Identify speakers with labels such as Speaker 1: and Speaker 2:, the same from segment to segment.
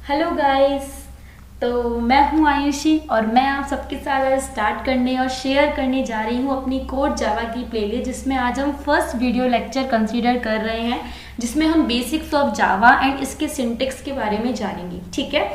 Speaker 1: Hello guys. तो मैं हूं आयुषी और मैं आप सबके साथ स्टार्ट करने और शेयर करने जा रही हूं अपनी कोड जावा की प्लेलिस्ट, जिसमें आज हम फर्स्ट वीडियो लेक्चर कंसीडर कर रहे हैं, जिसमें हम बेसिक्स ऑफ जावा एंड इसके सिंटेक्स के बारे में जानेंगे। ठीक है।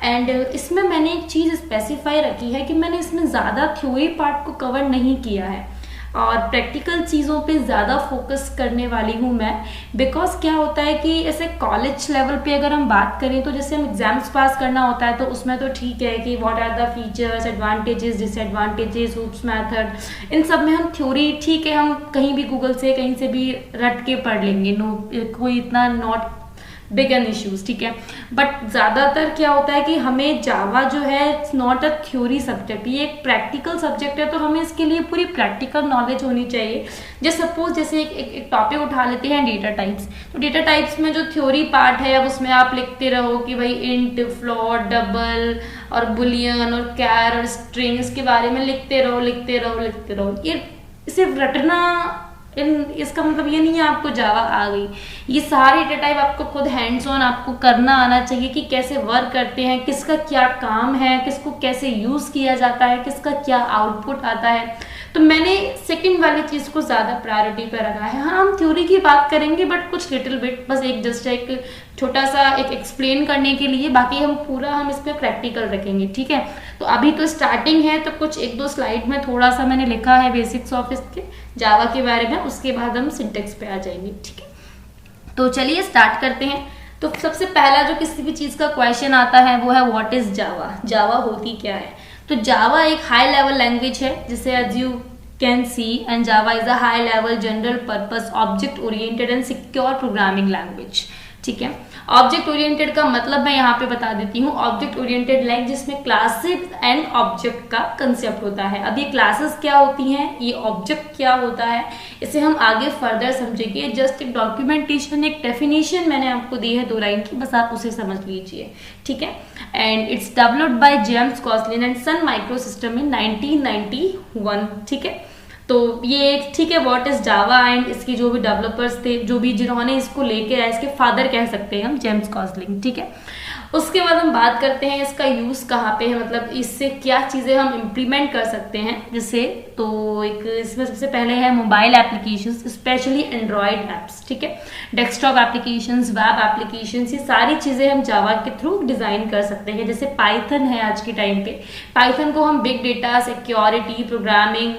Speaker 1: एंड इसमें मैंने एक चीज़ स्पेसिफाई रखी है कि मैंने इसमें ज़्यादा थ्योरी पार्ट को कवर नहीं किया है और प्रैक्टिकल चीज़ों पे ज़्यादा फोकस करने वाली हूँ मैं। बिकॉज क्या होता है कि ऐसे कॉलेज लेवल पे अगर हम बात करें तो जैसे हम एग्जाम्स पास करना होता है तो उसमें तो ठीक है कि what are the features, advantages, disadvantages, OOPS method, इन सब में हम थ्योरी ठीक है हम कहीं भी गूगल से कहीं से भी रट के पढ़ लेंगे, नो कोई इतना नॉट बिग एन इश्यूज। ठीक है। बट ज़्यादातर क्या होता है कि हमें जावा जो है it's not a theory subject, ये एक प्रैक्टिकल सब्जेक्ट है, तो हमें इसके लिए पूरी प्रैक्टिकल नॉलेज होनी चाहिए। जैसे सपोज जैसे एक टॉपिक उठा लेते हैं डेटा टाइप्स। तो डेटा टाइप्स में जो थ्योरी पार्ट है अब उसमें आप लिखते रहो कि भाई इंट, फ्लोट, डबल और बुलियन और कैर और स्ट्रिंग्स के बारे में लिखते रहो। ये सिर्फ रटना इसका मतलब ये नहीं है आपको जावा आ गई। ये सारे डेटा टाइप आपको खुद हैंड्स ऑन आपको करना आना चाहिए कि कैसे वर्क करते हैं, किसका क्या काम है, किसको कैसे यूज किया जाता है, किसका क्या आउटपुट आता है। तो मैंने सेकंड वाली चीज को ज्यादा प्रायोरिटी पे रखा है। हाँ, हम थ्योरी की बात करेंगे बट कुछ लिटिल बिट, बस एक छोटा सा एक एक्सप्लेन करने के लिए, बाकी हम इस पे प्रैक्टिकल रखेंगे। ठीक है। तो अभी तो स्टार्टिंग है तो कुछ एक दो स्लाइड में थोड़ा सा मैंने लिखा है बेसिक्स ऑफ इसके जावा के बारे में, उसके बाद हम सिंटेक्स पे आ जाएंगे। ठीक है। तो चलिए स्टार्ट करते हैं। तो सबसे पहला जो किसी भी चीज का क्वेश्चन आता है वो है व्हाट इज जावा, जावा होती क्या है। तो जावा एक हाई लेवल लैंग्वेज है जिसे as you can see and Java is a high level general purpose object oriented and secure programming language. ठीक है। ऑब्जेक्ट ओरिएंटेड का मतलब मैं यहाँ पे बता देती हूँ। ऑब्जेक्ट ओरिएंटेड लाइक जिसमें क्लासेस एंड ऑब्जेक्ट का कंसेप्ट होता है। अब ये क्लासेस क्या होती हैं, ये ऑब्जेक्ट क्या होता है, इसे हम आगे फर्दर समझेंगे। जस्ट एक डॉक्यूमेंटेशन, एक डेफिनेशन मैंने आपको दी है 2 लाइन की, बस आप उसे समझ लीजिए। ठीक है। And it's developed by James Gosling and Sun micro system in 1991। ठीक है। तो ये ठीक है व्हाट इज जावा एंड इसके जो भी डेवलपर्स थे, जो भी जिन्होंने इसको लेके आए, इसके फादर कह सकते हैं हम, जेम्स गॉसलिंग। ठीक है। उसके बाद हम बात करते हैं इसका यूज कहाँ पे है, मतलब इससे क्या चीजें हम इम्प्लीमेंट कर सकते हैं। जैसे तो एक इसमें सबसे पहले है mobile applications, specially Android apps. ठीक है। डेस्कटॉप एप्लीकेशंस, वेब एप्लीकेशंस, ये सारी चीजें हम जावा के थ्रू डिजाइन कर सकते हैं। जैसे पाइथन है आज के टाइम पे, पाइथन को हम big data, security, programming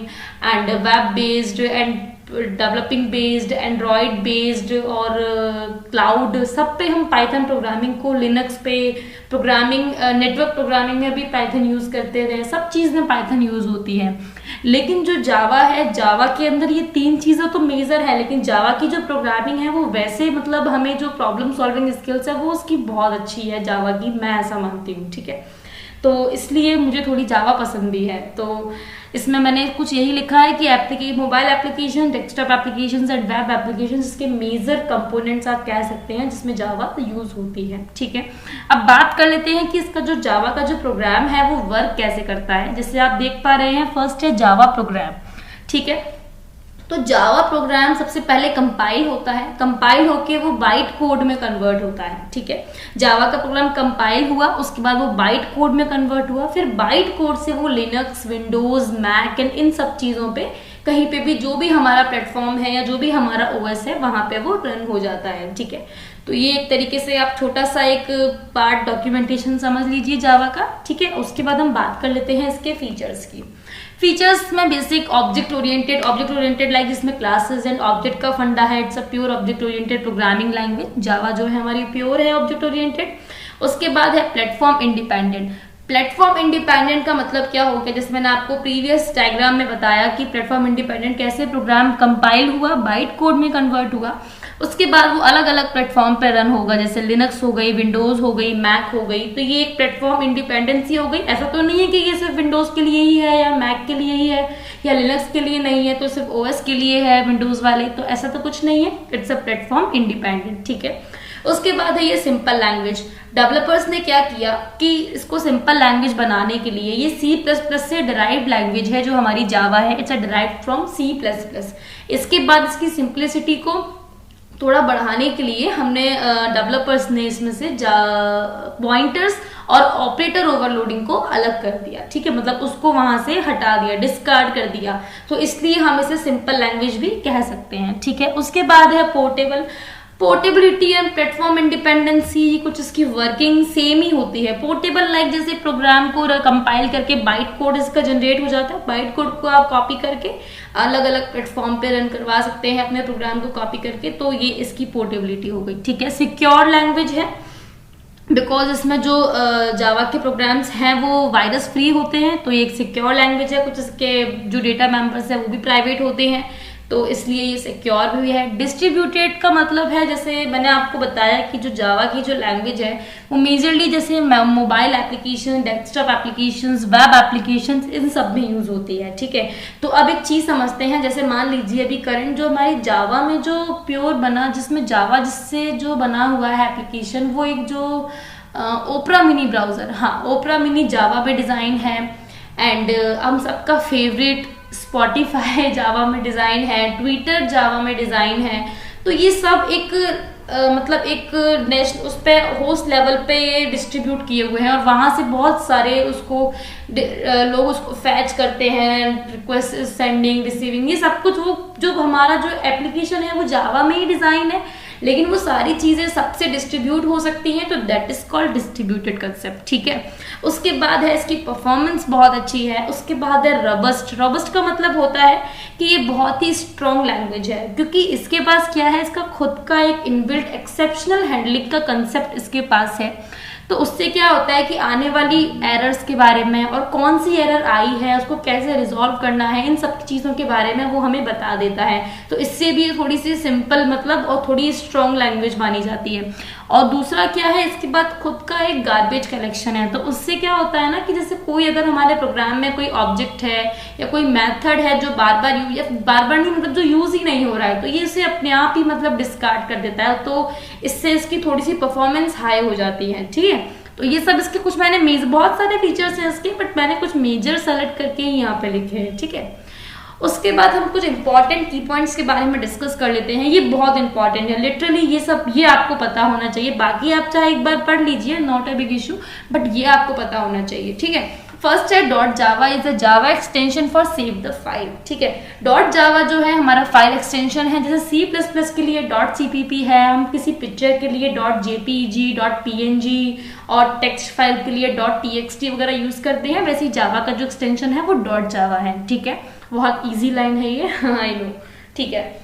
Speaker 1: and web based and developing based, Android based और क्लाउड, सब पे हम पाइथन प्रोग्रामिंग को, लिनक्स पे प्रोग्रामिंग, नेटवर्क प्रोग्रामिंग में भी पाइथन यूज करते रहे, सब चीज में पाइथन यूज होती है। लेकिन जो जावा है, जावा के अंदर ये 3 चीजें तो मेजर है, लेकिन जावा की जो प्रोग्रामिंग है वो वैसे मतलब हमें जो प्रॉब्लम सॉल्विंग स्किल्स है वो उसकी बहुत अच्छी है जावा की, मैं ऐसा मानती हूँ। ठीक है। तो इसलिए मुझे थोड़ी जावा पसंद भी है। तो इसमें मैंने कुछ यही लिखा है कि mobile application, desktop application and web application इसके मेजर कंपोनेंट्स आप कह सकते हैं जिसमें जावा यूज होती है। ठीक है। अब बात कर लेते हैं कि इसका जो जावा का जो प्रोग्राम है वो वर्क कैसे करता है। जैसे आप देख पा रहे हैं, फर्स्ट है जावा प्रोग्राम। ठीक है। तो जावा प्रोग्राम सबसे पहले कंपाइल होता है, कंपाइल होके वो बाइट कोड में कन्वर्ट होता है। ठीक है। जावा का प्रोग्राम कंपाइल हुआ, उसके बाद वो बाइट कोड में कन्वर्ट हुआ, फिर बाइट कोड से वो लिनक्स, विंडोज, मैक एंड इन सब चीजों पे कहीं पे भी जो भी हमारा प्लेटफॉर्म है या जो भी हमारा ओएस है वहां पे वो रन हो जाता है। ठीक है। तो ये एक तरीके से आप छोटा सा एक पार्ट डॉक्यूमेंटेशन समझ लीजिए जावा का। ठीक है। उसके बाद हम बात कर लेते हैं इसके फीचर्स की। फीचर्स में बेसिक ऑब्जेक्ट ओरिएंटेड लाइक जिसमें क्लासेस एंड ऑब्जेक्ट का फंडा है, it's a pure object oriented programming language. Java जो है हमारी प्योर है ऑब्जेक्ट ओरिएंटेड। उसके बाद है प्लेटफॉर्म इंडिपेंडेंट। प्लेटफॉर्म इंडिपेंडेंट का मतलब क्या हो गया, जैसे मैंने आपको प्रीवियस डायग्राम में बताया कि प्लेटफॉर्म इंडिपेंडेंट कैसे प्रोग्राम कंपाइल हुआ, बाइट कोड में कन्वर्ट हुआ, उसके बाद वो अलग अलग प्लेटफॉर्म पे रन होगा, जैसे लिनक्स हो गई, विंडोज हो गई, मैक हो गई। तो ये एक प्लेटफॉर्म इंडिपेंडेंसी हो गई। ऐसा तो नहीं है कि ये सिर्फ विंडोज के लिए ही है या मैक के लिए ही है या लिनक्स के लिए नहीं है, तो सिर्फ ओएस के लिए है विंडोज वाले, तो ऐसा तो कुछ नहीं है। It's a platform independent. ठीक है। उसके बाद है ये सिंपल लैंग्वेज। डेवलपर्स ने क्या किया कि इसको सिंपल लैंग्वेज बनाने के लिए, ये C++ से डिराइव्ड लैंग्वेज है जो हमारी जावा है, it's a derived from C++। इसके बाद इसकी सिंप्लिसिटी को थोड़ा बढ़ाने के लिए हमने डेवलपर्स ने इसमें से पॉइंटर्स और ऑपरेटर ओवरलोडिंग को अलग कर दिया, ठीक है, मतलब उसको वहां से हटा दिया, डिस्कार्ड कर दिया, तो इसलिए हम इसे सिंपल लैंग्वेज भी कह सकते हैं, ठीक है। उसके बाद है portable. Portability and platform independency, कुछ इसकी वर्किंग सेम ही होती है। पोर्टेबल लाइक जैसे प्रोग्राम को कंपाइल करके बाइट कोड इसका जनरेट हो जाता है, बाइट कोड को आप कॉपी करके अलग अलग प्लेटफॉर्म पे रन करवा सकते हैं अपने प्रोग्राम को कॉपी करके, तो ये इसकी पोर्टेबिलिटी हो गई, ठीक है। सिक्योर लैंग्वेज है बिकॉज इसमें जो जावा के प्रोग्राम्स हैं वो वायरस फ्री होते हैं, तो ये एक सिक्योर लैंग्वेज है। कुछ इसके जो डेटा मेंबर्स है वो भी प्राइवेट होते हैं, तो इसलिए ये सिक्योर भी है। डिस्ट्रीब्यूटेड का मतलब है, जैसे मैंने आपको बताया कि जो जावा की जो लैंग्वेज है वो मेजरली जैसे mobile application, desktop applications, web applications, इन सब में यूज होती है, ठीक है। तो अब एक चीज समझते हैं, जैसे मान लीजिए अभी करंट जो हमारी जावा में जो प्योर बना, जिसमें जावा जिससे जो बना हुआ है एप्लीकेशन, वो एक जो ओपरा मिनी ब्राउजर, हाँ ओपरा मिनी जावा पे डिजाइन है। एंड हम सबका फेवरेट स्पॉटिफाई जावा में डिजाइन है, ट्विटर जावा में डिजाइन है, तो ये सब एक मतलब एक नेशनल उस पे होस्ट लेवल पे डिस्ट्रीब्यूट किए हुए हैं, और वहां से बहुत सारे उसको लोग उसको फैच करते हैं, रिक्वेस्ट सेंडिंग, रिसीविंग, ये सब कुछ वो जो हमारा जो एप्लीकेशन है वो जावा में ही डिजाइन है, लेकिन वो सारी चीजें सबसे डिस्ट्रीब्यूट हो सकती हैं, तो that is called distributed concept, ठीक है। उसके बाद है इसकी परफॉर्मेंस बहुत अच्छी है। उसके बाद है रबस्ट। रबस्ट का मतलब होता है कि ये बहुत ही स्ट्रॉन्ग लैंग्वेज है, क्योंकि इसके पास क्या है, इसका खुद का एक इनबिल्ट एक्सेप्शनल हैंडलिंग का कंसेप्ट इसके पास है। तो उससे क्या होता है कि आने वाली एरर्स के बारे में और कौन सी एरर आई है उसको कैसे रिजॉल्व करना है, इन सब चीज़ों के बारे में वो हमें बता देता है, तो इससे भी थोड़ी सी सिंपल मतलब और थोड़ी स्ट्रॉन्ग लैंग्वेज मानी जाती है। और दूसरा क्या है, इसके बाद खुद का एक गार्बेज कलेक्शन है, तो उससे क्या होता है ना कि जैसे कोई अगर हमारे प्रोग्राम में कोई ऑब्जेक्ट है या कोई मेथड है जो बार बार नहीं मतलब जो यूज ही नहीं हो रहा है, तो ये इसे अपने आप ही मतलब डिस्कार्ड कर देता है, तो इससे इसकी थोड़ी सी परफॉर्मेंस हाई हो जाती है, ठीक है। तो ये सब इसके कुछ मैंने बहुत सारे फीचर्स हैं इसके, बट मैंने कुछ मेजर सेलेक्ट करके ही यहाँ पे लिखे हैं, ठीक है। उसके बाद हम कुछ इंपॉर्टेंट की पॉइंट्स के बारे में डिस्कस कर लेते हैं। ये बहुत इंपॉर्टेंट है, लिटरली ये सब ये आपको पता होना चाहिए, बाकी आप चाहे एक बार पढ़ लीजिए, not a big issue, but ये आपको पता होना चाहिए, ठीक है। फर्स्ट है dot Java is a Java extension for save the file, ठीक है। डॉट जावा जो है हमारा फाइल एक्सटेंशन है, जैसे C++ के लिए डॉट CPP है, हम किसी पिक्चर के लिए डॉट JPEG, डॉट PNG और टेक्स्ट फाइल के लिए डॉट TXT वगैरह यूज करते हैं, वैसे ही जावा का जो एक्सटेंशन है वो डॉट जावा है, ठीक है। बहुत इजी लाइन है ये, आई नो, ठीक है।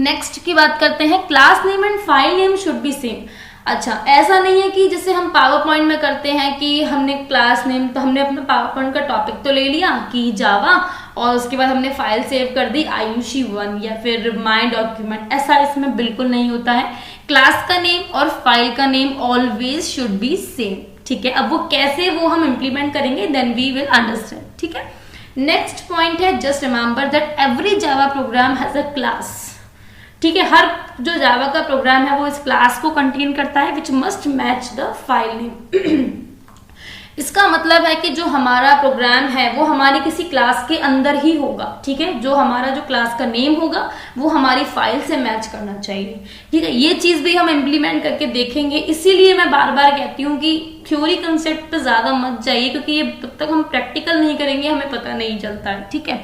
Speaker 1: नेक्स्ट की बात करते हैं, class name and file name should be same. अच्छा, ऐसा नहीं है कि जैसे हम पावर पॉइंट में करते हैं कि हमने क्लास नेम, तो हमने अपना पावर पॉइंट का टॉपिक तो ले लिया कि जावा, और उसके बाद हमने फाइल सेव कर दी Ayushi1 या फिर माई डॉक्यूमेंट, ऐसा इसमें बिल्कुल नहीं होता है। क्लास का नेम और फाइल का name always should be same, ठीक है। अब वो कैसे वो हम इम्प्लीमेंट करेंगे, देन वी विल अंडरस्टैंड, ठीक है। नेक्स्ट पॉइंट है, just remember that every Java program has a class, ठीक है। हर जो जावा का प्रोग्राम है वो इस क्लास को कंटेन करता है, which must match the file name. इसका मतलब है कि जो हमारा प्रोग्राम है वो हमारी किसी क्लास के अंदर ही होगा, ठीक है। जो हमारा जो क्लास का नेम होगा वो हमारी फाइल से मैच करना चाहिए, ठीक है। ये चीज भी हम इम्प्लीमेंट करके देखेंगे, इसीलिए मैं बार बार कहती हूँ कि थ्योरी कंसेप्ट पे ज्यादा मत जाइए, क्योंकि ये तब तक हम प्रैक्टिकल नहीं करेंगे हमें पता नहीं चलता है, ठीक है।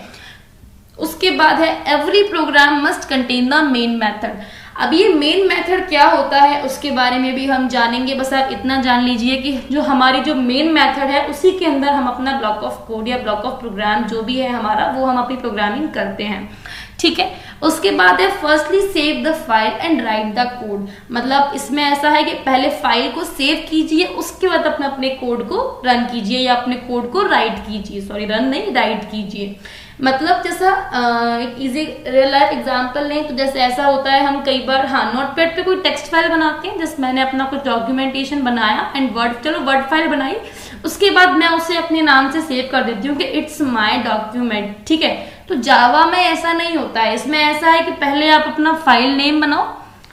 Speaker 1: उसके बाद है every programme must contain the main method. अब ये मेन मेथड क्या होता है उसके बारे में भी हम जानेंगे, बस आप इतना जान लीजिए कि जो हमारी जो मेन मेथड है उसी के अंदर हम अपना ब्लॉक ऑफ कोड या ब्लॉक ऑफ प्रोग्राम जो भी है हमारा, वो हम अपनी प्रोग्रामिंग करते हैं, ठीक है। उसके बाद है firstly save the file and right the code. मतलब इसमें ऐसा है कि पहले फाइल को सेव कीजिए, उसके बाद अपने कोड को रन कीजिए या अपने कोड को राइट कीजिए, सॉरी रन नहीं राइट कीजिए। मतलब जैसा एक इजी रियल लाइफ एग्जांपल लें तो जैसे ऐसा होता है, हम कई बार नोटपैड पे कोई टेक्स्ट फाइल बनाते हैं, जैसे मैंने अपना कुछ डॉक्यूमेंटेशन बनाया एंड वर्ड फाइल बनाई, उसके बाद मैं उसे अपने नाम से सेव कर देती हूँ कि इट्स माय डॉक्यूमेंट, ठीक है। तो जावा में ऐसा नहीं होता है, इसमें ऐसा है कि पहले आप अपना फाइल नेम बनाओ,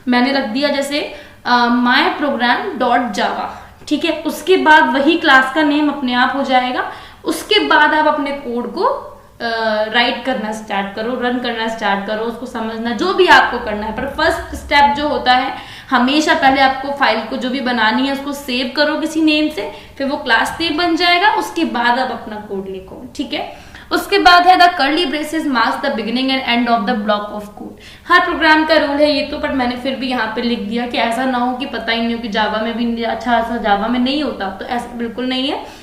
Speaker 1: मैंने रख दिया जैसे माय प्रोग्राम डॉट जावा, ठीक है। उसके बाद वही क्लास का नेम अपने आप हो जाएगा, उसके बाद आप अपने कोड को राइट करना स्टार्ट करो, रन करना स्टार्ट करो, उसको समझना, जो भी आपको करना है। पर फर्स्ट स्टेप जो होता है, हमेशा पहले आपको फाइल को जो भी बनानी है उसको सेव करो किसी नेम से, फिर वो क्लास नेम बन जाएगा, उसके बाद आप अपना कोड लिखो, ठीक है। उसके बाद है the curly braces marks the beginning and end of the block of code. हर प्रोग्राम का रूल है ये तो, बट मैंने फिर भी यहाँ पे लिख दिया कि ऐसा ना हो कि पता ही नहीं हो कि जावा में भी अच्छा ऐसा जावा में नहीं होता, तो ऐसा बिल्कुल नहीं है।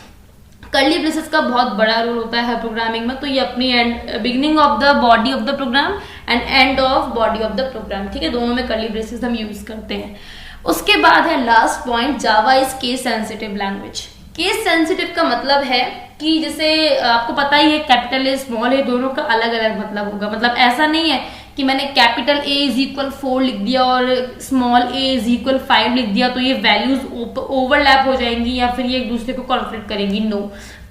Speaker 1: कर्ली ब्रेसेस का बहुत बड़ा रोल होता है हर प्रोग्रामिंग में, तो ये अपनी beginning of the body of the program and end of body of the program, ठीक है, दोनों में कर्ली ब्रेसेस हम यूज करते हैं। उसके बाद है last point, Java is case sensitive language. Case sensitive का मतलब है कि जैसे आपको पता ही है कैपिटल ए स्मॉल ए दोनों का अलग अलग मतलब होगा। मतलब ऐसा नहीं है कि मैंने कैपिटल ए इज इक्वल 4 लिख दिया और स्मॉल ए इज इक्वल 5 लिख दिया तो ये वैल्यूज ओवरलैप हो जाएंगी या फिर ये एक दूसरे को कॉन्फ्लिक्ट करेंगी। नो,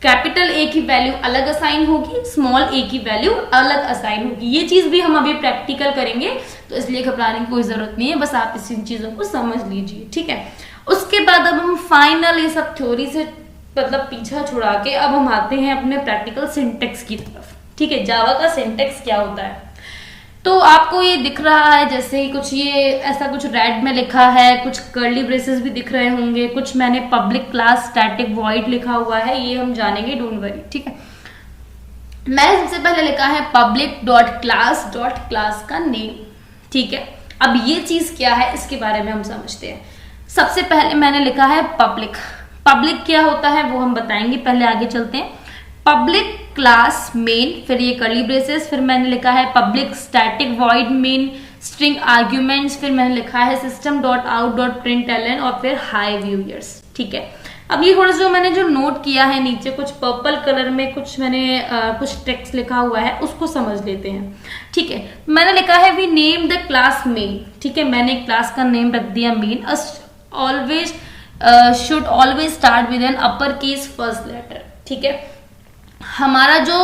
Speaker 1: कैपिटल ए की वैल्यू अलग असाइन होगी, स्मॉल ए की वैल्यू अलग असाइन होगी। ये चीज भी हम अभी प्रैक्टिकल करेंगे, तो इसलिए घबराने की कोई जरूरत नहीं है, बस आप इन चीजों को समझ लीजिए, ठीक है। उसके बाद अब हम फाइनल ये सब थ्योरी से मतलब पीछा छुड़ा के अब हम आते हैं अपने प्रैक्टिकल सिंटेक्स की तरफ, ठीक है। जावा का सिंटेक्स क्या होता है, तो आपको ये दिख रहा है जैसे ही कुछ ये ऐसा कुछ रेड में लिखा है, कुछ कर्ली ब्रेसेस भी दिख रहे होंगे, कुछ मैंने पब्लिक क्लास स्टैटिक वॉइड लिखा हुआ है, ये हम जानेंगे, डोंट वरी, ठीक है। मैंने सबसे पहले लिखा है पब्लिक डॉट क्लास का नेम, ठीक है। अब ये चीज क्या है इसके बारे में हम समझते हैं। सबसे पहले मैंने लिखा है पब्लिक। पब्लिक क्या होता है वो हम बताएंगे, पहले आगे चलते हैं। पब्लिक क्लास मेन, फिर ये कर्ली ब्रेसेस, फिर मैंने लिखा है public static void main string arguments, फिर मैंने लिखा है system dot out dot println और फिर हाई व्यूअर्स, ठीक है। अब ये थोड़ा सा मैंने जो नोट किया है नीचे कुछ पर्पल कलर में कुछ मैंने कुछ टेक्स्ट लिखा हुआ है, उसको समझ लेते हैं, ठीक है। मैंने लिखा है we name the class main, ठीक है, मैंने क्लास का नेम रख दिया main. Always should always start with an upper case first letter, ठीक है। हमारा जो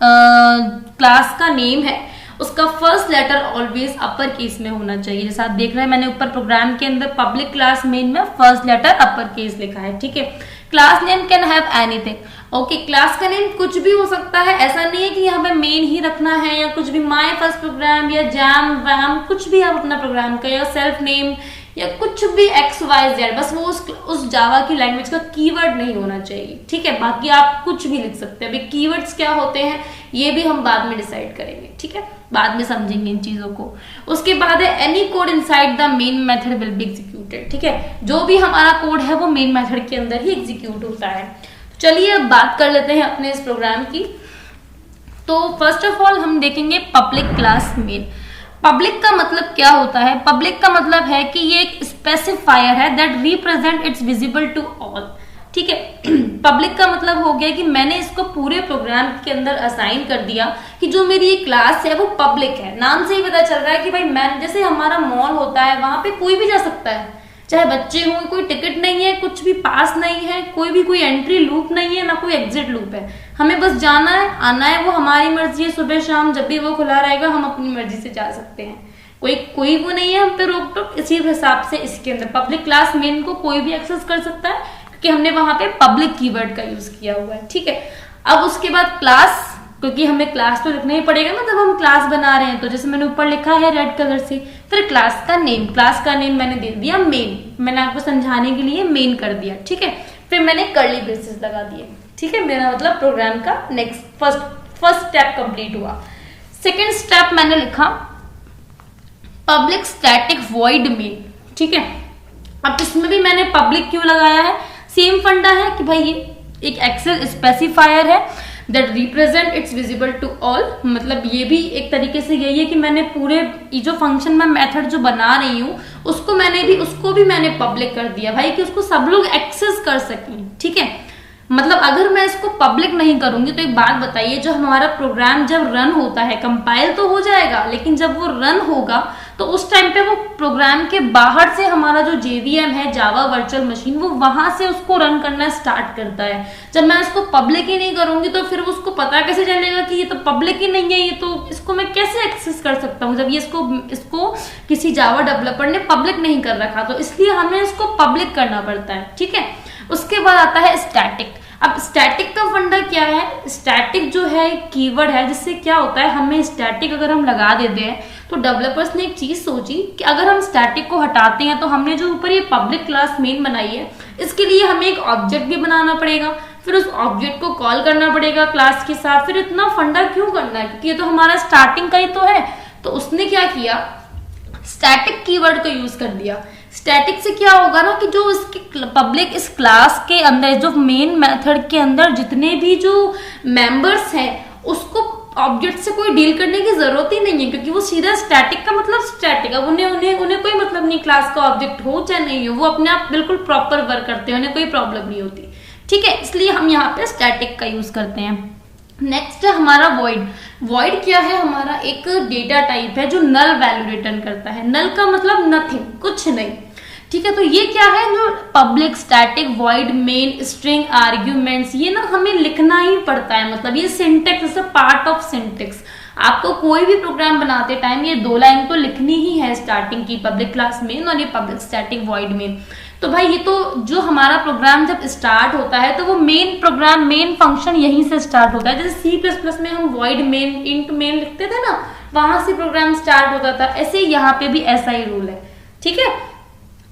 Speaker 1: क्लास का नेम है उसका first letter always upper case में होना चाहिए। जैसा आप देख रहे हैं मैंने ऊपर प्रोग्राम के अंदर पब्लिक क्लास मेन में फर्स्ट लेटर अपर केस लिखा है, ठीक है। Class name can have anything, okay, class का नेम कुछ भी हो सकता है, ऐसा नहीं है कि यहाँ पे मेन ही रखना है या कुछ भी, माय फर्स्ट प्रोग्राम या जैम वैम कुछ भी आप अपना प्रोग्राम का, या सेल्फ नेम या कुछ भी XYZ, बस वो उस जावा की लैंग्वेज का कीवर्ड नहीं होना चाहिए, ठीक है। बाकी आप कुछ भी लिख सकते हैं। अभी कीवर्ड्स क्या होते हैं ये भी हम बाद में डिसाइड करेंगे, ठीक है, बाद में समझेंगे इन चीजों को। उसके बाद है any code inside the main method will be executed, ठीक है। जो भी हमारा कोड है वो मेन मेथड के अंदर ही एग्जीक्यूट होता है। चलिए अब बात कर लेते हैं अपने इस प्रोग्राम की। तो फर्स्ट ऑफ ऑल हम देखेंगे पब्लिक क्लास मेन। पब्लिक का मतलब क्या होता है? पब्लिक का मतलब है कि ये एक स्पेसिफायर है that represent it's visible to all, ठीक है। पब्लिक का मतलब हो गया कि मैंने इसको पूरे प्रोग्राम के अंदर असाइन कर दिया कि जो मेरी ये क्लास है वो पब्लिक है। नाम से ही पता चल रहा है कि भाई मैं, जैसे हमारा मॉल होता है वहां पे कोई भी जा सकता है, चाहे बच्चे हों, कोई टिकट नहीं है, कुछ भी पास नहीं है, कोई एंट्री लूप नहीं है, ना कोई एग्जिट लूप है, हमें बस जाना है आना है, वो हमारी मर्जी है, सुबह शाम जब भी वो खुला रहेगा हम अपनी मर्जी से जा सकते हैं, कोई वो नहीं है हम पे रोक टोक। इसी हिसाब से इसके अंदर पब्लिक क्लास मेन को कोई भी एक्सेस कर सकता है क्योंकि हमने वहां पे पब्लिक कीवर्ड का यूज किया हुआ है, ठीक है। अब उसके बाद क्लास, क्योंकि हमें क्लास तो लिखना ही पड़ेगा ना जब हम क्लास बना रहे हैं, तो जैसे मैंने ऊपर लिखा है रेड कलर से, फिर क्लास का नेम मैंने दे दिया मेन, मैंने आपको समझाने के लिए मेन कर दिया, ठीक है। फिर मैंने कर्ली ब्रेसेस लगा दिए, ठीक है। मेरा मतलब प्रोग्राम का नेक्स्ट फर्स्ट स्टेप कंप्लीट हुआ। सेकेंड स्टेप मैंने लिखा पब्लिक स्टैटिक वॉइड मेन, ठीक है। अब इसमें भी मैंने पब्लिक क्यों लगाया है? सेम फंडा है कि भाई ये एक एक्सेस स्पेसिफायर है that represent it's visible to all. मतलब ये भी एक तरीके से यही है कि मैंने पूरे जो फंक्शन में मेथड जो बना रही हूँ उसको भी मैंने पब्लिक कर दिया भाई, कि उसको सब लोग एक्सेस कर सकें, ठीक है। मतलब अगर मैं इसको पब्लिक नहीं करूंगी तो एक बात बताइए, जो हमारा प्रोग्राम जब रन होता है, कंपाइल तो हो जाएगा लेकिन जब वो रन होगा तो उस टाइम पे वो प्रोग्राम के बाहर से हमारा जो JVM है, जावा वर्चुअल मशीन, वो वहां से उसको रन करना स्टार्ट करता है। जब मैं इसको पब्लिक ही नहीं करूंगी तो फिर उसको पता कैसे चलेगा कि ये तो पब्लिक ही नहीं है, ये तो इसको मैं कैसे एक्सेस कर सकता हूँ जब ये इसको किसी जावा डेवलपर ने पब्लिक नहीं कर रखा, तो इसलिए हमें इसको पब्लिक करना पड़ता है, ठीक है। उसके बाद आता है स्टैटिक। अब स्टैटिक का फंडा क्या है, स्टैटिक जो है एक कीवर्ड है जिससे क्या होता है, हमें स्टैटिक अगर हम लगा देते हैं तो डेवलपर्स ने एक चीज सोची कि अगर हम स्टैटिक को हटाते हैं तो हमने जो ऊपर ये पब्लिक क्लास मेन बनाई है इसके लिए हमें एक ऑब्जेक्ट भी बनाना पड़ेगा, फिर उस ऑब्जेक्ट को कॉल करना पड़ेगा क्लास के साथ, फिर इतना फंडा क्यों करना है, क्योंकि ये तो हमारा स्टार्टिंग का ही तो है। तो उसने क्या किया, स्टैटिक कीवर्ड को यूज कर दिया। स्टैटिक से क्या होगा ना कि जो इसकी पब्लिक इस क्लास के अंदर जो मेन मेथड के अंदर जितने भी जो मेंबर्स हैं उसको ऑब्जेक्ट से कोई डील करने की जरूरत ही नहीं है, क्योंकि वो सीधा स्टैटिक का मतलब स्टैटिक। अब उन्हें कोई मतलब नहीं क्लास का ऑब्जेक्ट हो चाहे नहीं हो, वो अपने आप बिल्कुल प्रॉपर वर्क करते हैं, उन्हें कोई प्रॉब्लम नहीं होती। ठीक है, इसलिए हम यहाँ पे स्टैटिक का यूज करते हैं। नेक्स्ट है हमारा वॉइड। वॉइड क्या है, हमारा एक डेटा टाइप है जो नल वैल्यू रिटर्न करता है। नल का मतलब नथिंग, कुछ नहीं। ठीक है, तो ये क्या है, जो public static void main string arguments, ये ना हमें लिखना ही पड़ता है। मतलब ये syntax is a part of syntax. आपको कोई भी प्रोग्राम बनाते टाइम ये 2 लाइन तो लिखनी ही है, स्टार्टिंग की पब्लिक क्लास मेन और ये पब्लिक स्टैटिक वॉइड मेन। तो भाई ये तो जो हमारा प्रोग्राम जब स्टार्ट होता है तो वो मेन प्रोग्राम मेन फंक्शन यहीं से स्टार्ट होता है। जैसे C++ में हम वॉइड मेन इंट मेन लिखते थे ना, वहां से प्रोग्राम स्टार्ट होता था, ऐसे यहाँ पे भी ऐसा ही रूल है। ठीक है,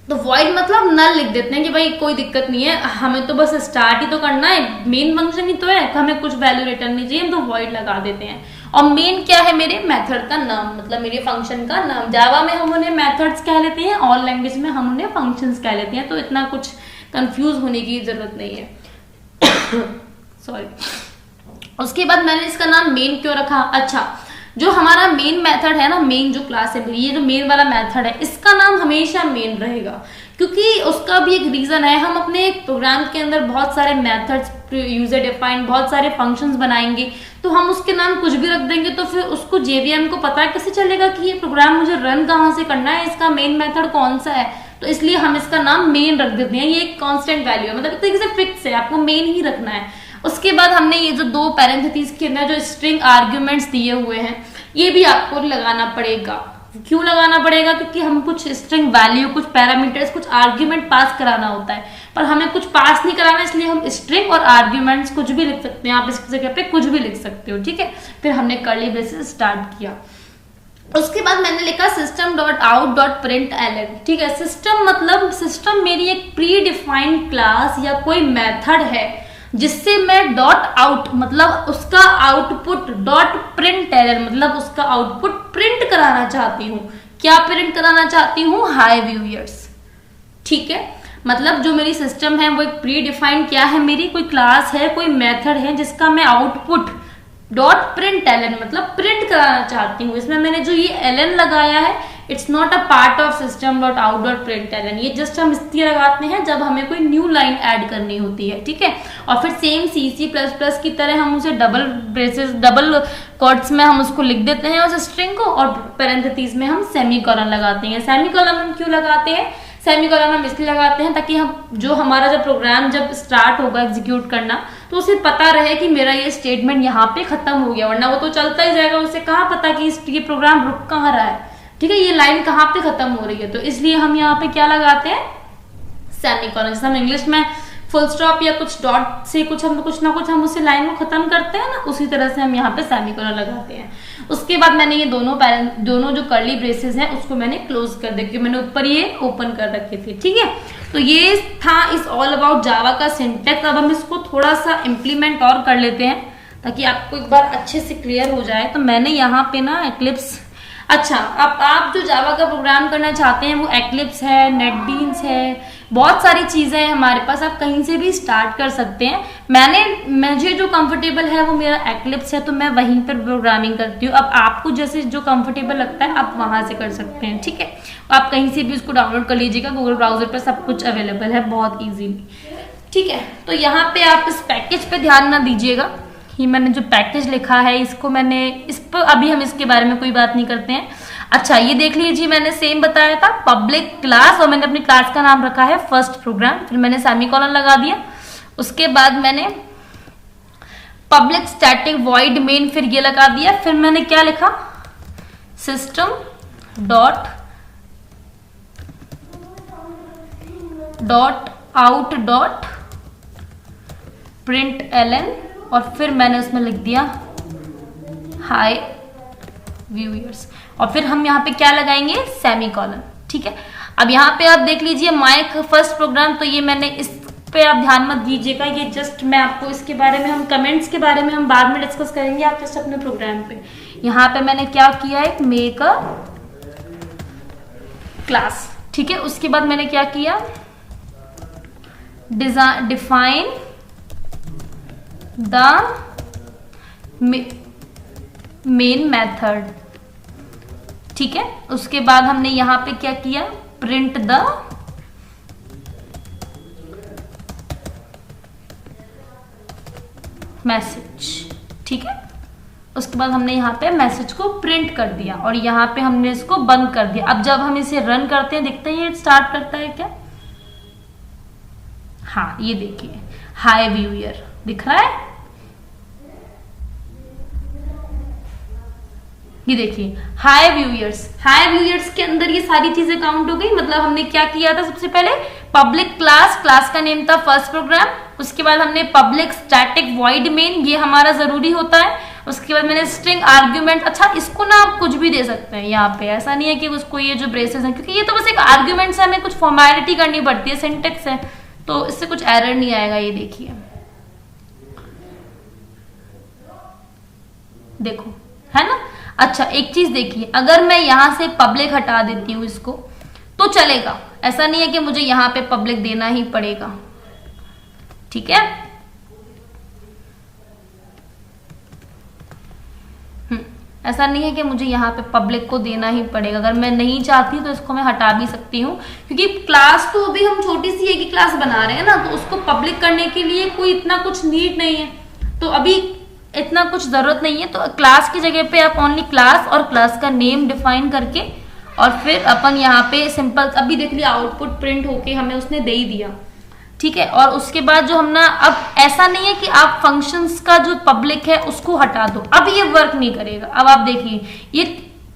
Speaker 1: तो वॉइड मतलब नल लिख देते हैं कि भाई कोई दिक्कत नहीं है, हमें तो बस स्टार्ट ही तो करना है, मेन फंक्शन ही तो है, तो हमें कुछ वैल्यू रिटर्न नहीं चाहिए, हम तो वॉइड लगा देते हैं। और मेन क्या है, मेरे मेथड का नाम, मतलब मेरे फंक्शन का नाम। जावा में हम उन्हें मेथड्स कह लेते हैं, ऑल लैंग्वेज में हम उन्हें फंक्शंस कह लेते हैं, तो इतना कुछ कंफ्यूज होने की जरूरत नहीं है। सॉरी। उसके बाद मैंने इसका नाम मेन क्यों रखा, अच्छा जो हमारा मेन मेथड है ना, मेन जो क्लास है, ये जो मेन वाला मेथड है इसका नाम हमेशा मेन रहेगा, क्योंकि उसका भी एक रीजन है। हम अपने प्रोग्राम के अंदर बहुत सारे मेथड्स, यूजर डिफाइंड बहुत सारे फंक्शंस बनाएंगे, तो हम उसके नाम कुछ भी रख देंगे तो फिर उसको जेवीएम को पता कैसे चलेगा कि ये प्रोग्राम मुझे रन कहाँ से करना है, इसका मेन मेथड कौन सा है। तो इसलिए हम इसका नाम मेन रख देते हैं। ये एक कांस्टेंट वैल्यू है, मतलब एक तरीके से फिक्स है, आपको मेन ही रखना है। उसके बाद हमने ये जो 2 पैरेंथेसिस के अंदर जो स्ट्रिंग आर्ग्यूमेंट्स दिए हुए हैं ये भी आपको लगाना पड़ेगा। क्यों लगाना पड़ेगा, क्योंकि हम कुछ स्ट्रिंग वैल्यू, कुछ पैरामीटर्स, कुछ आर्ग्यूमेंट पास कराना होता है, पर हमें कुछ पास नहीं कराना, इसलिए हम स्ट्रिंग और आर्ग्यूमेंट्स कुछ भी लिख सकते हैं, आप इस जगह पे कुछ भी लिख सकते हो। ठीक है, फिर हमने कर्ली ब्रेसेस स्टार्ट किया। उसके बाद मैंने लिखा system.out.println। ठीक है, सिस्टम मतलब सिस्टम मेरी एक प्री डिफाइंड क्लास या कोई मेथड है जिससे मैं डॉट आउट मतलब उसका आउटपुट, डॉट प्रिंटलन मतलब उसका आउटपुट प्रिंट कराना चाहती हूँ। क्या प्रिंट कराना चाहती हूँ, हाई व्यूअर्स। ठीक है, मतलब जो मेरी सिस्टम है वो एक प्री डिफाइंड क्या है, मेरी कोई क्लास है, कोई मेथड है जिसका मैं आउटपुट डॉट प्रिंटलन मतलब प्रिंट कराना चाहती हूँ। इसमें मैंने जो ये एलन लगाया है, it's not a part of system dot out dot println, ये जस्ट हम इसलिए लगाते हैं जब हमें कोई न्यू लाइन ऐड करनी होती है। ठीक है, और फिर सेम C++ की तरह हम उसे डबल ब्रेसेस, डबल कोट्स में हम उसको लिख देते हैं उस स्ट्रिंग को, और पैरेंथेसिस में हम सेमीकोलन लगाते हैं। सेमीकोलन हम क्यों लगाते हैं, सेमीकोलन हम इसलिए लगाते हैं ताकि हम जो हमारा जब प्रोग्राम जब स्टार्ट होगा एग्जीक्यूट करना तो उसे पता रहे कि मेरा ये स्टेटमेंट यहाँ पे खत्म हो गया, वरना वो तो चलता ही जाएगा, उसे कहाँ पता कि ये प्रोग्राम रुक कहाँ रहा है। ठीक है, ये लाइन कहाँ पे खत्म हो रही है, तो इसलिए हम यहाँ पे क्या लगाते हैं, सेमीकोलन। जैसे हम इंग्लिश में फुल स्टॉप या कुछ डॉट से कुछ ना कुछ हम उसे लाइन को खत्म करते हैं ना, उसी तरह से हम यहाँ पे सेमीकोलन लगाते हैं। उसके बाद मैंने ये दोनों जो कर्ली ब्रेसेस हैं उसको मैंने क्लोज कर दिया, क्योंकि मैंने ऊपर ये ओपन कर रखे थे। ठीक है, तो ये था इस ऑल अबाउट जावा का सिंटेक्स। अब हम इसको थोड़ा सा इम्प्लीमेंट और कर लेते हैं ताकि आपको एक बार अच्छे से क्लियर हो जाए। तो मैंने यहाँ पे ना एक्लिप्स, अच्छा अब आप जो जावा का प्रोग्राम करना चाहते हैं वो एक्लिप्स है, नेटबीन्स है, बहुत सारी चीजें हैं हमारे पास, आप कहीं से भी स्टार्ट कर सकते हैं। मुझे जो कंफर्टेबल है वो मेरा एक्लिप्स है, तो मैं वहीं पर प्रोग्रामिंग करती हूँ। अब आपको जैसे जो कंफर्टेबल लगता है आप वहां से कर सकते हैं। ठीक है, आप कहीं से भी उसको डाउनलोड कर लीजिएगा, गूगल ब्राउजर पर सब कुछ अवेलेबल है बहुत ईजीली। ठीक है, तो यहाँ पे आप इस पैकेज पे ध्यान ना दीजिएगा, ये मैंने जो पैकेज लिखा है इसको मैंने इस पर अभी हम इसके बारे में कोई बात नहीं करते हैं। अच्छा ये देख लीजिए, मैंने सेम बताया था पब्लिक क्लास, और मैंने अपनी क्लास का नाम रखा है फर्स्ट प्रोग्राम, फिर मैंने सेमीकोलन लगा दिया। उसके बाद मैंने पब्लिक स्टैटिक वॉइड मेन फिर ये लगा दिया। फिर मैंने क्या लिखा, system dot out dot print L N और फिर मैंने उसमें लिख दिया हाय व्यूअर्स, और फिर हम यहाँ पे क्या लगाएंगे, सेमीकोलन। ठीक है, अब यहाँ पे आप देख लीजिए माय फर्स्ट प्रोग्राम, तो ये मैंने इस पे आप ध्यान मत दीजिएगा, ये जस्ट मैं आपको इसके बारे में, हम कमेंट्स के बारे में हम बाद में डिस्कस करेंगे, आप जस्ट अपने प्रोग्राम पे। यहाँ पे मैंने क्या किया है, मेक अ क्लास। ठीक है, उसके बाद मैंने क्या किया, डिफाइन द मेन मेथड। ठीक है, उसके बाद हमने यहाँ पे क्या किया, प्रिंट द मैसेज। ठीक है, उसके बाद हमने यहाँ पे मैसेज को प्रिंट कर दिया और यहाँ पे हमने इसको बंद कर दिया। अब जब हम इसे रन करते हैं, देखते हैं ये स्टार्ट करता है क्या, हाँ ये देखिए हाय व्यूअर दिख रहा है, ये देखिए हाय व्यूअर्स के अंदर ये सारी चीजें काउंट हो गई। मतलब हमने क्या किया था, सबसे पहले पब्लिक क्लास का नेम था फर्स्ट प्रोग्राम, उसके बाद हमने पब्लिक स्टैटिक वॉइड मेन, ये हमारा जरूरी होता है, उसके बाद मैंने स्ट्रिंग आर्ग्यूमेंट। अच्छा, इसको ना आप कुछ भी दे सकते हैं यहाँ पे, ऐसा नहीं है कि उसको ये जो ब्रेसेस हैं, क्योंकि ये तो बस एक आर्ग्यूमेंट से हमें कुछ फॉर्मेलिटी करनी पड़ती है, सिंटेक्स है, तो इससे कुछ एरर नहीं आएगा। ये देखिए, देखो है ना। अच्छा, एक चीज देखिए, अगर मैं यहां से पब्लिक हटा देती हूँ इसको तो चलेगा, ऐसा नहीं है कि मुझे यहां पे पब्लिक देना ही पड़ेगा। ठीक है, ऐसा नहीं है कि मुझे यहाँ पे पब्लिक को देना ही पड़ेगा, अगर मैं नहीं चाहती तो इसको मैं हटा भी सकती हूँ, क्योंकि क्लास तो अभी हम छोटी सी एक ही क्लास बना रहे हैं ना, तो उसको पब्लिक करने के लिए कोई इतना कुछ नीड नहीं है, तो अभी इतना कुछ जरूरत नहीं है। तो क्लास की जगह पे आप ओनली क्लास और क्लास का नेम डिफाइन करके और फिर अपन यहाँ पे सिंपल, अभी देख लिया आउटपुट प्रिंट होके हमें उसने दे ही दिया। ठीक है, और उसके बाद जो हम ना, अब ऐसा नहीं है कि आप फंक्शंस का जो पब्लिक है उसको हटा दो, अब ये वर्क नहीं करेगा। अब आप देखिए, ये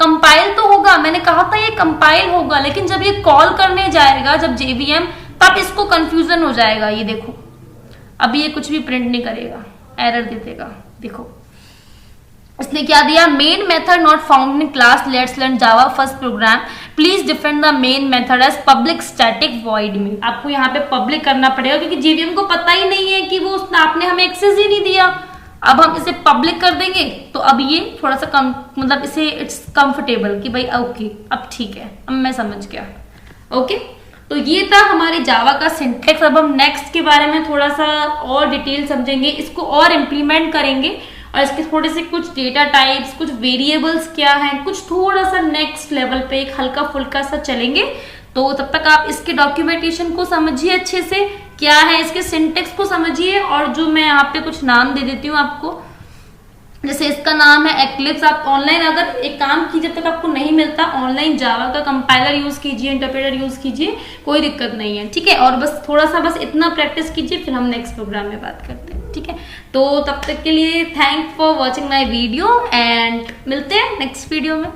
Speaker 1: कंपाइल तो होगा, मैंने कहा था ये कंपाइल होगा, लेकिन जब ये कॉल करने जाएगा जब JVM, तब इसको कंफ्यूजन हो जाएगा। ये देखो, अभी ये कुछ भी प्रिंट नहीं करेगा, एरर दे देगा। देखो इसने क्या दिया, main method not found in class let's learn Java first program, please define the main method as public static void main. आपको यहाँ पे पब्लिक करना पड़ेगा, क्योंकि JVM को पता ही नहीं है कि वो आपने हमें एक्सेस ही नहीं दिया। अब हम इसे पब्लिक कर देंगे तो अब ये थोड़ा सा कम, मतलब इसे इट्स कंफर्टेबल कि भाई ओके अब ठीक है, अब मैं समझ गया। ओके, तो ये था हमारे जावा का सिंटेक्स। अब हम नेक्स्ट के बारे में थोड़ा सा और डिटेल समझेंगे, इसको और इम्प्लीमेंट करेंगे और इसके थोड़े से कुछ डेटा टाइप्स, कुछ वेरिएबल्स क्या हैं, कुछ थोड़ा सा नेक्स्ट लेवल पे एक हल्का फुल्का सा चलेंगे। तो तब तक आप इसके डॉक्यूमेंटेशन को समझिए अच्छे से, क्या है इसके सिंटेक्स को समझिए, और जो मैं यहाँ पे कुछ नाम दे देती हूँ आपको, जैसे इसका नाम है एक्लिप्स। आप ऑनलाइन अगर एक काम कीजिए, जब तक आपको नहीं मिलता ऑनलाइन जावा का कंपाइलर यूज कीजिए, इंटरप्रेटर यूज कीजिए, कोई दिक्कत नहीं है। ठीक है, और बस थोड़ा सा बस इतना प्रैक्टिस कीजिए, फिर हम नेक्स्ट प्रोग्राम में बात करते हैं। ठीक है, तो तब तक के लिए thank for watching my video and मिलते हैं नेक्स्ट वीडियो में।